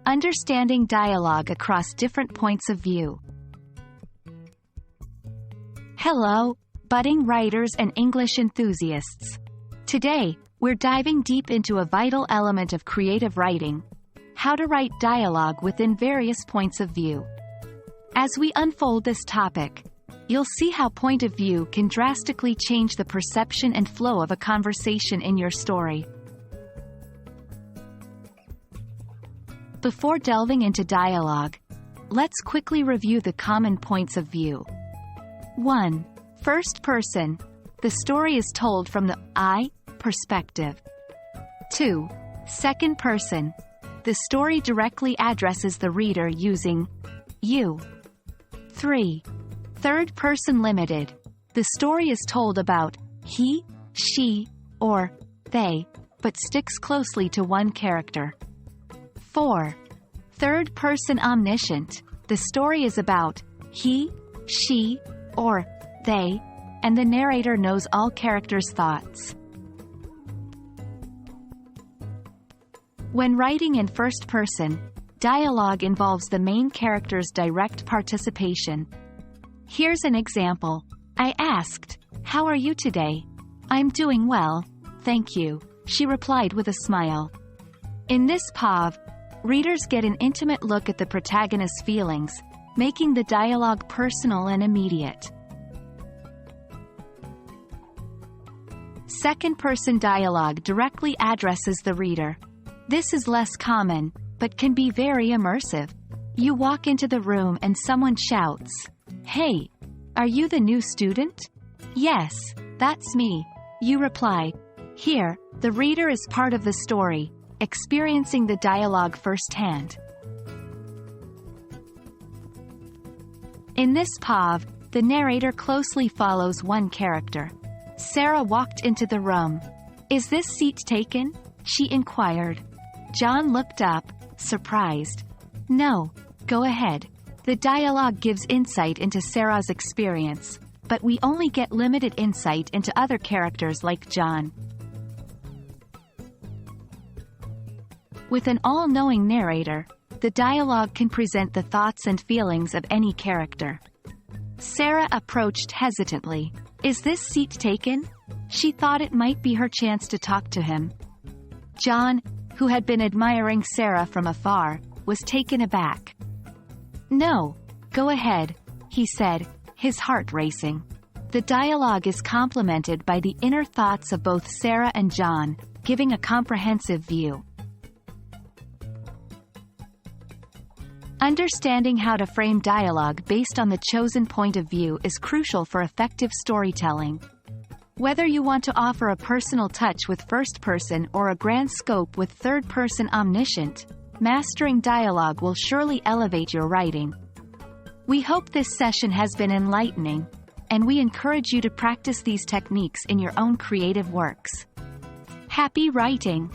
Understanding dialogue across different points of view. Hello, budding writers and English enthusiasts. Today, we're diving deep into a vital element of creative writing: how to write dialogue within various points of view. As we unfold this topic, you'll see how point of view can drastically change the perception and flow of a conversation in your story. Before delving into dialogue, let's quickly review the common points of view. 1. First person. The story is told from the I perspective. 2. Second person. The story directly addresses the reader using you. 3. Third person limited. The story is told about he, she, or they, but sticks closely to one character. 4. Third person omniscient. The story is about he, she, or they, and the narrator knows all characters' thoughts. When writing in first person, dialogue involves the main character's direct participation. Here's an example. I asked, "How are you today?" "I'm doing well, thank you," she replied with a smile. In this POV, readers get an intimate look at the protagonist's feelings, making the dialogue personal and immediate. Second-person dialogue directly addresses the reader. This is less common, but can be very immersive. You walk into the room and someone shouts, "Hey, are you the new student?" "Yes, that's me," you reply. Here, the reader is part of the story, experiencing the dialogue firsthand. In this POV, the narrator closely follows one character. Sarah walked into the room. "Is this seat taken?" she inquired. John looked up, surprised. "No, go ahead." The dialogue gives insight into Sarah's experience, but we only get limited insight into other characters like John. With an all-knowing narrator, the dialogue can present the thoughts and feelings of any character. Sarah approached hesitantly. "Is this seat taken?" She thought it might be her chance to talk to him. John, who had been admiring Sarah from afar, was taken aback. "No, go ahead," he said, his heart racing. The dialogue is complemented by the inner thoughts of both Sarah and John, giving a comprehensive view. Understanding how to frame dialogue based on the chosen point of view is crucial for effective storytelling. Whether you want to offer a personal touch with first person or a grand scope with third person omniscient, mastering dialogue will surely elevate your writing. We hope this session has been enlightening, and we encourage you to practice these techniques in your own creative works. Happy writing!